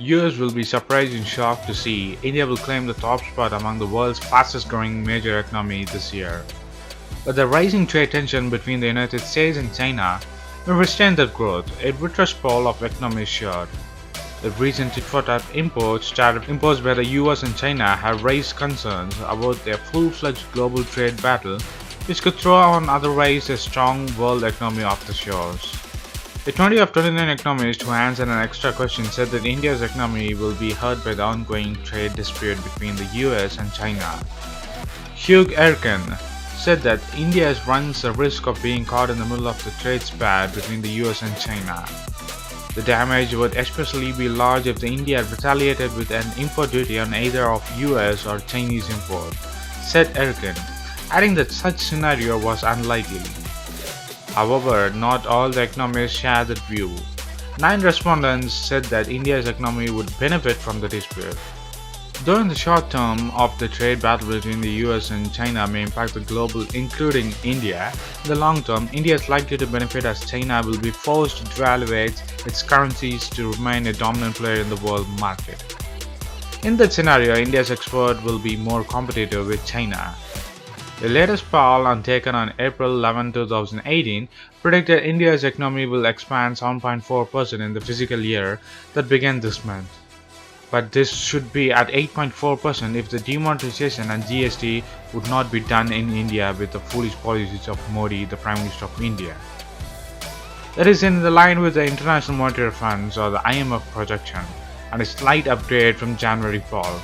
US will be surprised and shocked to see India will claim the top spot among the world's fastest growing major economies this year. But the rising trade tension between the United States and China will restrain that growth, a Reuters poll of economists showed. The recent tit-for-tat tariffs imposed by the US and China have raised concerns about their full-fledged global trade battle, which could throw on otherwise a strong world economy off the shores. A 20 of 29 economists who answered an extra question said that India's economy will be hurt by the ongoing trade dispute between the US and China. Hugo Erken said that India runs the risk of being caught in the middle of the trade spat between the US and China. The damage would especially be large if India retaliated with an import duty on either of US or Chinese import, said Erken, adding that such scenario was unlikely. However, not all the economists share that view. 9 respondents said that India's economy would benefit from the dispute. Though in the short term of the trade battle between the US and China may impact the global, including India, in the long term, India is likely to benefit as China will be forced to devaluate its currencies to remain a dominant player in the world market. In that scenario, India's export will be more competitive with China. The latest poll taken on April 11, 2018 predicted India's economy will expand 7.4% in the fiscal year that began this month. But this should be at 8.4% if the demonetization and GST would not be done in India with the foolish policies of Modi, the Prime Minister of India. That is in the line with the International Monetary Funds or the IMF projection, and a slight upgrade from January poll.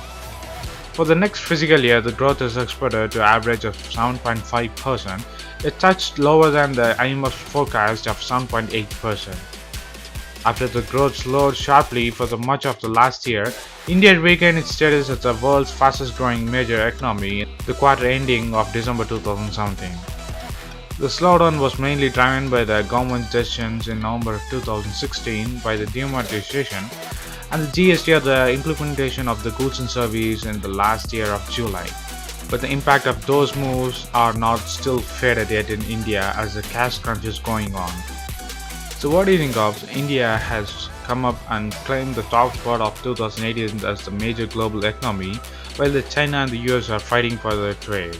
For the next fiscal year, the growth is expected to average of 7.5%, a touch lower than the IMF's forecast of 7.8%. After the growth slowed sharply for much of the last year, India regained its status as the world's fastest growing major economy in the quarter ending of December 2017. The slowdown was mainly driven by the government's decisions in November 2016 by the demonetization and the GST or the implementation of the goods and services in the last year of July. But the impact of those moves are not still faded yet in India as the cash crunch is going on. So what do you think of India has come up and claimed the top spot of 2018 as the major global economy while the China and the US are fighting for their trade?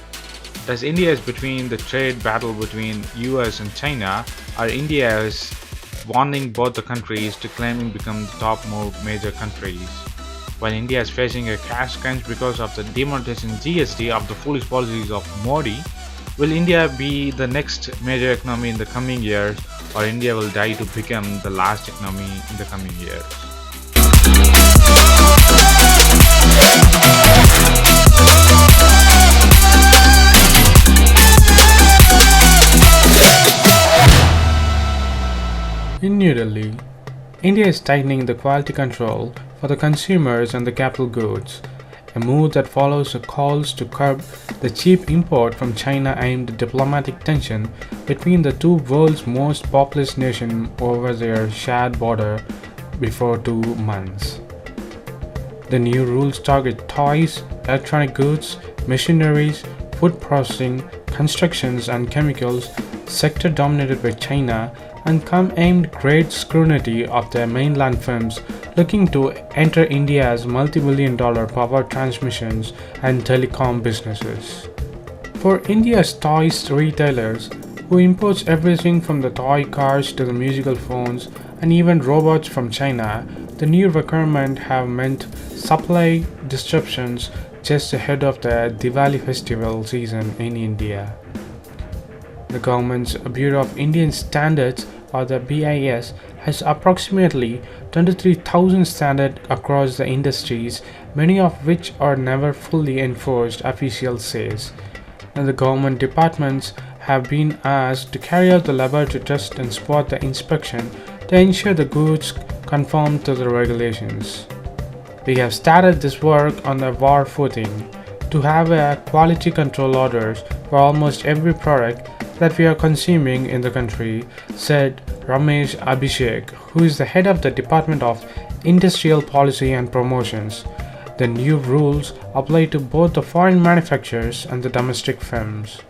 As India is between the trade battle between US and China, or India is wanting both the countries to claim and become the top more major countries. While India is facing a cash crunch because of the demonetization GST of the foolish policies of Modi, will India be the next major economy in the coming years, or India will die to become the last economy in the coming years? In New Delhi, India is tightening the quality control for the consumers and the capital goods, a move that follows the calls to curb the cheap import from China aimed at diplomatic tension between the two world's most populous nations over their shared border before 2 months. The new rules target toys, electronic goods, machineries, food processing, constructions and chemicals, sector dominated by China, and come aimed great scrutiny of the mainland firms looking to enter India's multi-billion-dollar power transmissions and telecom businesses. For India's toys retailers, who imports everything from the toy cars to the musical phones and even robots from China, the new requirements have meant supply disruptions just ahead of the Diwali festival season in India. The government's Bureau of Indian Standards, or the BIS, has approximately 23,000 standards across the industries, many of which are never fully enforced, officials says. And the government departments have been asked to carry out the labor to test and spot the inspection to ensure the goods conform to the regulations. We have started this work on a war footing to have a quality control orders for almost every product that we are consuming in the country, said Ramesh Abhishek, who is the head of the Department of Industrial Policy and Promotions. The new rules apply to both the foreign manufacturers and the domestic firms.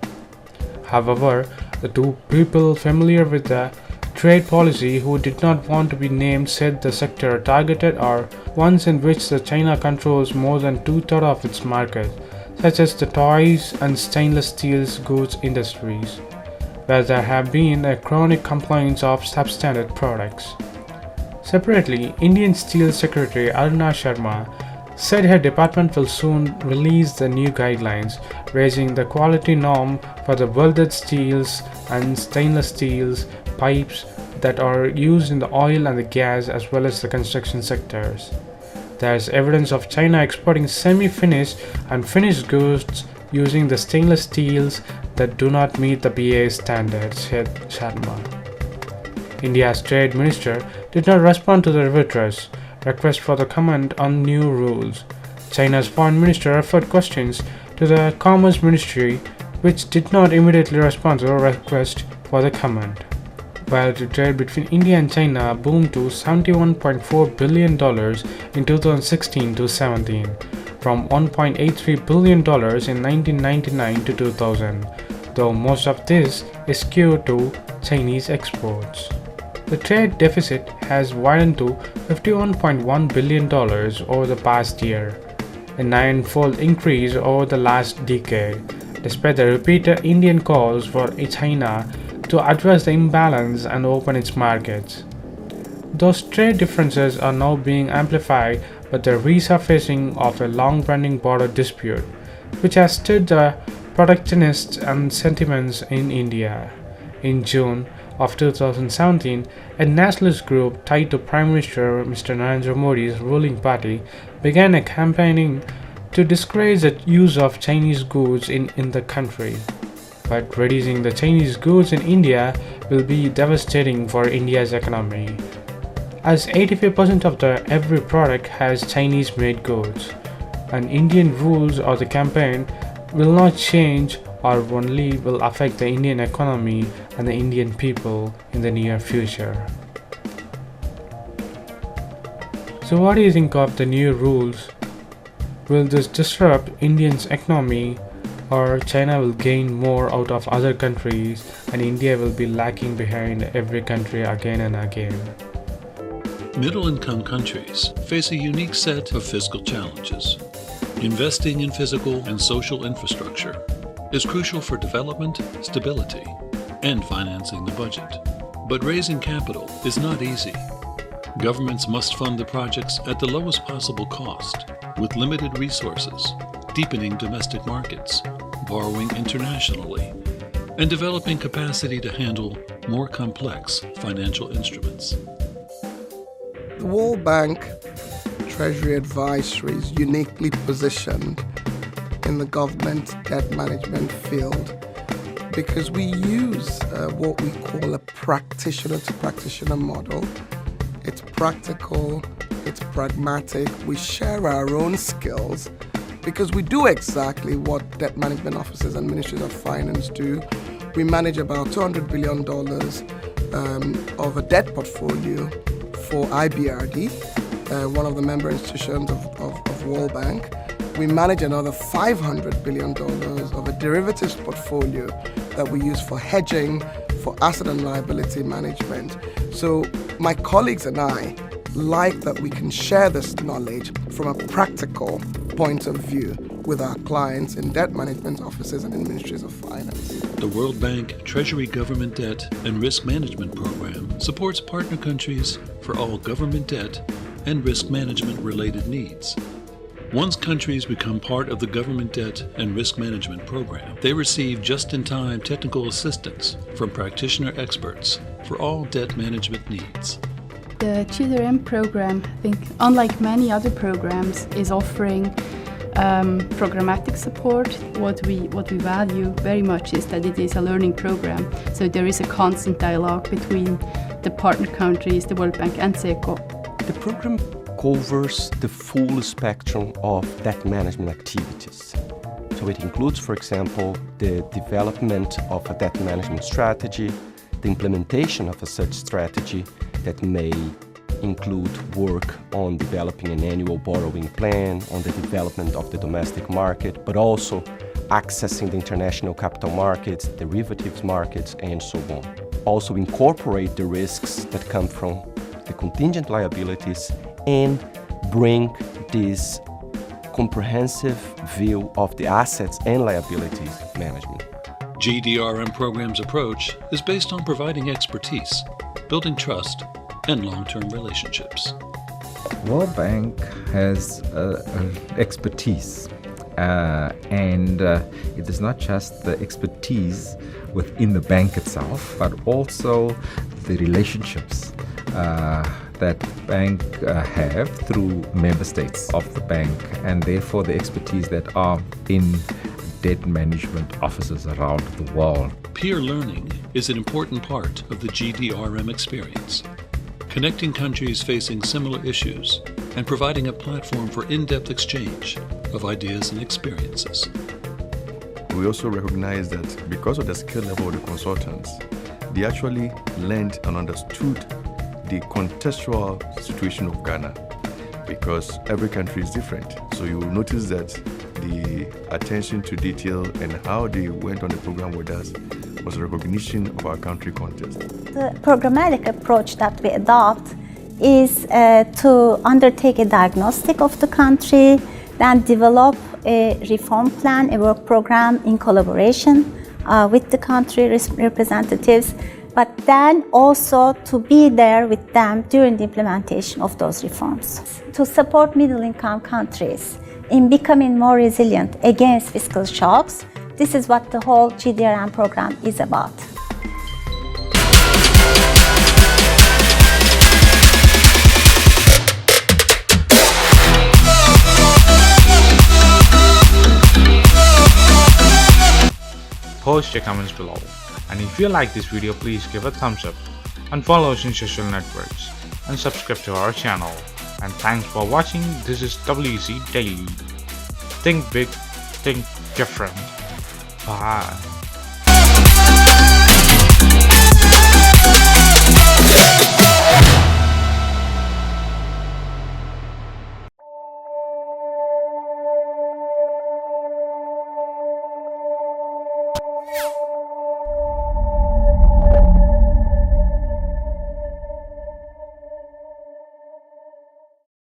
However, the two people familiar with the trade policy who did not want to be named said the sector targeted are ones in which the China controls more than two-thirds of its market, such as the toys and stainless steel goods industries, where there have been a chronic complaints of substandard products. Separately, Indian Steel Secretary Aruna Sharma said her department will soon release the new guidelines, raising the quality norm for the welded steels and stainless steels pipes that are used in the oil and the gas as well as the construction sectors. There is evidence of China exporting semi-finished and finished goods using the stainless steels that do not meet the BA standards, said Sharma. India's Trade Minister did not respond to the Reuters request for the comment on new rules. China's Foreign Minister referred questions to the Commerce Ministry, which did not immediately respond to the request for the comment. Bilateral trade between India and China boomed to $71.4 billion in 2016-17, from $1.83 billion in 1999 to 2000, though most of this is skewed to Chinese exports. The trade deficit has widened to $51.1 billion over the past year, a nine-fold increase over the last decade, despite the repeated Indian calls for China to address the imbalance and open its markets. Those trade differences are now being amplified by the resurfacing of a long-running border dispute, which has stirred the protectionist and sentiments in India. In June of 2017, a nationalist group tied to Prime Minister Mr. Narendra Modi's ruling party began a campaign to discourage the use of Chinese goods in the country. But reducing the Chinese goods in India will be devastating for India's economy, as 85% of every product has Chinese-made goods, and Indian rules of the campaign will not change or only will affect the Indian economy and the Indian people in the near future. So what do you think of the new rules? Will this disrupt India's economy, or China will gain more out of other countries and India will be lacking behind every country again and again? Middle-income countries face a unique set of fiscal challenges. Investing in physical and social infrastructure is crucial for development, stability, and financing the budget. But raising capital is not easy. Governments must fund the projects at the lowest possible cost, with limited resources, deepening domestic markets, borrowing internationally, and developing capacity to handle more complex financial instruments. The World Bank Treasury Advisory is uniquely positioned in the government debt management field because we use what we call a practitioner-to-practitioner model. It's practical, it's pragmatic, we share our own skills because we do exactly what debt management offices and ministries of finance do. We manage about $200 billion of a debt portfolio for IBRD, one of the member institutions of World Bank. We manage another $500 billion of a derivatives portfolio that we use for hedging, for asset and liability management. So my colleagues and I like that we can share this knowledge from a practical point of view with our clients in debt management offices and in ministries of finance. The World Bank Treasury Government Debt and Risk Management Program supports partner countries for all government debt and risk management related needs. Once countries become part of the Government Debt and Risk Management Program, they receive just-in-time technical assistance from practitioner experts for all debt management needs. The GTRM program, I think, unlike many other programs, is offering programmatic support. What we value very much is that it is a learning program. So there is a constant dialogue between the partner countries, the World Bank and SECO. The program covers the full spectrum of debt management activities. So it includes, for example, the development of a debt management strategy, the implementation of a such strategy that may include work on developing an annual borrowing plan, on the development of the domestic market, but also accessing the international capital markets, derivatives markets, and so on. also incorporate the risks that come from the contingent liabilities and bring this comprehensive view of the assets and liabilities management. GDRM program's approach is based on providing expertise, building trust, and long-term relationships. World Bank has expertise, and it is not just the expertise within the bank itself, but also the relationships that bank have through member states of the bank, and therefore the expertise that are in debt management offices around the world. Peer learning is an important part of the GDRM experience, connecting countries facing similar issues and providing a platform for in-depth exchange of ideas and experiences. We also recognize that because of the skill level of the consultants, they actually learned and understood the contextual situation of Ghana, because every country is different. So you will notice that the attention to detail and how they went on the program with us was a recognition of our country context. The programmatic approach that we adopt is to undertake a diagnostic of the country, then develop a reform plan, a work program in collaboration with the country representatives, but then also to be there with them during the implementation of those reforms. To support middle-income countries in becoming more resilient against fiscal shocks, this is what the whole GDRM program is about. Post your comments below, and if you like this video, please give a thumbs up and follow us on social networks and subscribe to our channel. And thanks for watching. This is WC Daily. Think big, think different. Bye. you